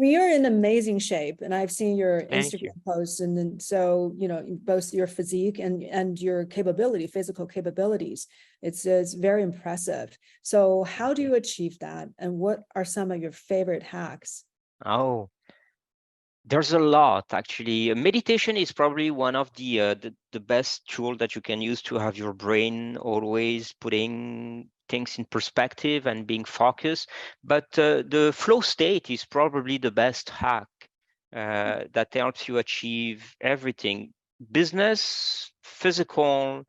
mean, you're in amazing shape, and I've seen your Thank you. Instagram posts, and then so both your physique and your physical capabilities. It's very impressive. So how do you achieve that, and what are some of your favorite hacks? Oh, there's a lot actually. Meditation is probably one of the best tool that you can use to have your brain always putting things in perspective and being focused. But the flow state is probably the best hack that helps you achieve everything: business, physical,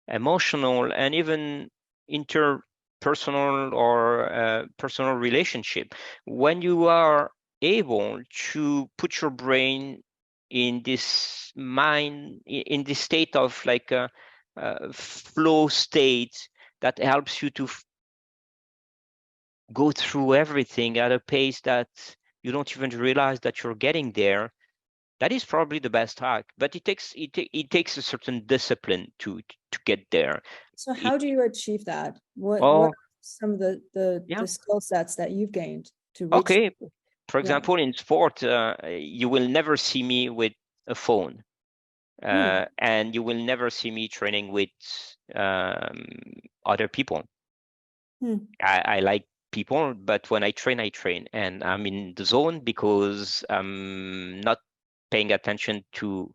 emotional, and even interpersonal or personal relationship. When you are able to put your brain in this in this state of like a flow state that helps you to go through everything at a pace that you don't even realize that you're getting there, that is probably the best hack. But it takes a certain discipline to get there. So It, how do you achieve that? What oh, are some of the yeah. skill sets that you've gained to reach? Okay. For Yeah. example, in sport, you will never see me with a phone, Hmm. and you will never see me training with um, other people. Hmm. I like people, but when I train, and I'm in the zone because I'm not paying attention to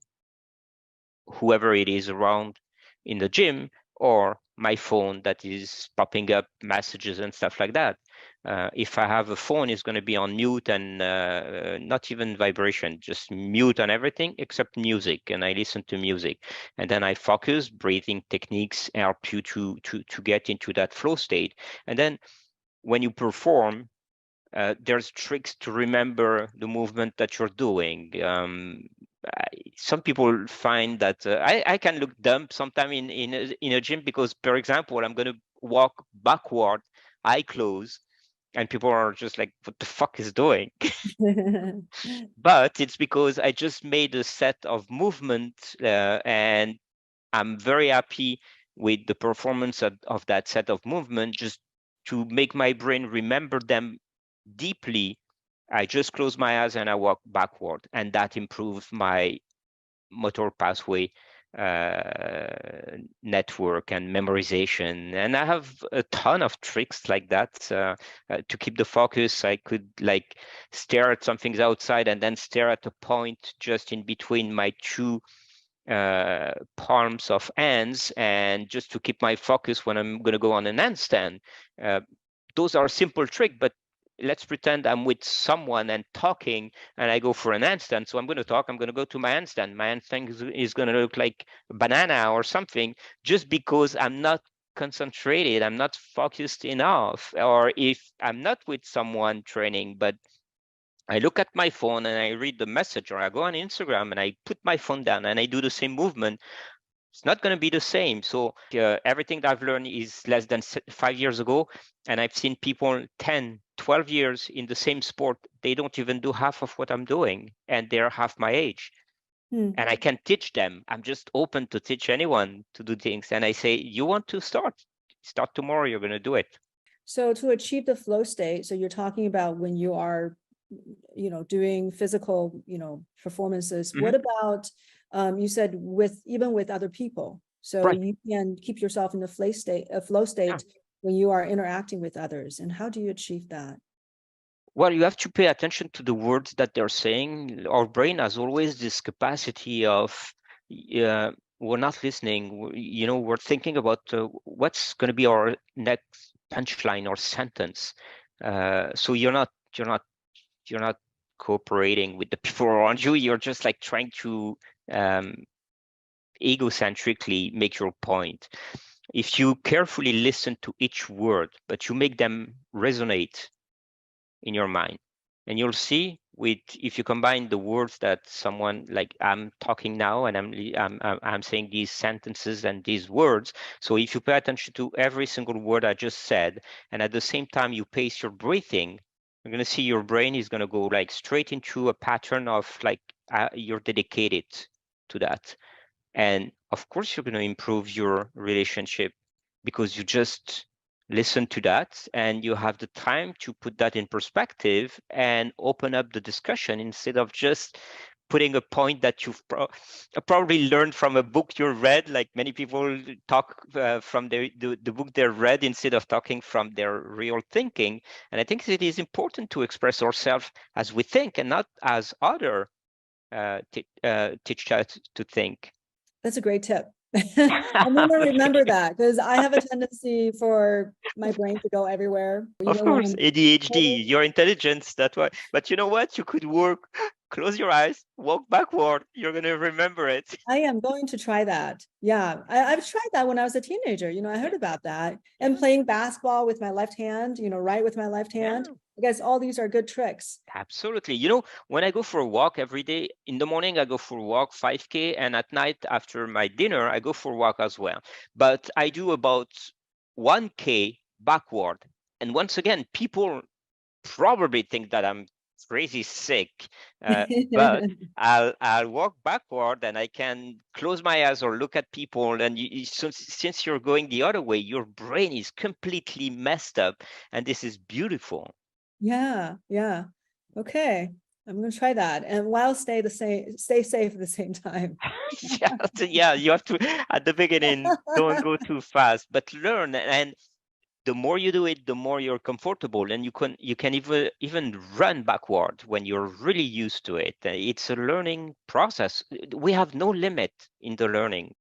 whoever it is around in the gym, or my phone that is popping up messages and stuff like that. If I have a phone, it's going to be on mute and not even vibration, just mute on everything except music. And I listen to music, and then I focus. Breathing techniques help you to get into that flow state. And then when you perform, there's tricks to remember the movement that you're doing. Some people find that I can look dumb sometime in a gym because, for example, I'm going to walk backward, eye close, and people are just like, "What the fuck is doing?" But it's because I just made a set of movement, and I'm very happy with the performance of that set of movement. Just to make my brain remember them deeply, I just close my eyes and I walk backward, and that improves my motor pathway network and memorization. And I have a ton of tricks like that to keep the focus. I could like stare at something outside and then stare at a point just in between my two palms of hands, and just to keep my focus when I'm going to go on an handstand. Uh, those are simple tricks, but let's pretend I'm with someone and talking, and I go for an handstand. So I'm going to talk, I'm going to go to my handstand. My handstand is going to look like a banana or something, just because I'm not concentrated, I'm not focused enough. Or if I'm not with someone training, but I look at my phone and I read the message, or I go on Instagram and I put my phone down and I do the same movement, it's not going to be the same. So everything that I've learned is less than 5 years ago. And I've seen people 10, 12 years in the same sport. They don't even do half of what I'm doing, and they're half my age. Hmm. And I can teach them. I'm just open to teach anyone to do things. And I say, you want to start? Start tomorrow. You're going to do it. So to achieve the flow state, so you're talking about when you are, doing physical, performances. Mm-hmm. What about, you said even with other people? So Right. you can keep yourself in the flow Yeah. state when you are interacting with others. And how do you achieve that? Well, you have to pay attention to the words that they're saying. Our brain has always this capacity of, we're not listening. We're thinking about what's going to be our next punchline or sentence. So you're not cooperating with the people around you. You're just like trying to um, egocentrically make your point. If you carefully listen to each word, but you make them resonate in your mind, and you'll see, with if you combine the words that someone, like I'm talking now and I'm saying these sentences and these words. So if you pay attention to every single word I just said, and at the same time you pace your breathing, you're going to see your brain is going to go like straight into a pattern of like you're dedicated to that. And of course you're going to improve your relationship, because you just listen to that, and you have the time to put that in perspective and open up the discussion instead of just putting a point that you've probably learned from a book you read. Like many people talk from the book they read instead of talking from their real thinking. And I think it is important to express ourselves as we think and not as other teach us to think. That's a great tip. I'm gonna remember that because I have a tendency for my brain to go everywhere. Of When course, I'm ADHD, your intelligence, that's why. But you know what? You could work, close your eyes, walk backward. You're going to remember it. I am going to try that. Yeah, I've tried that when I was a teenager. I heard about that. And playing basketball with my left hand, right with my left hand. Yeah, I guess all these are good tricks. absolutely. You know, when I go for a walk every day, in the morning, I go for a walk, 5K, and at night after my dinner, I go for a walk as well. But I do about 1K backward. And once again, people probably think that I'm crazy sick, but I'll walk backward and I can close my eyes or look at people. And since you're going the other way, your brain is completely messed up, and this is beautiful. Yeah, yeah. Okay. I'm gonna try that. And while stay safe at the same time. Yeah, yeah, you have to at the beginning, don't go too fast, but learn. And the more you do it, the more you're comfortable, and you can even run backward when you're really used to it. It's a learning process. We have no limit in the learning.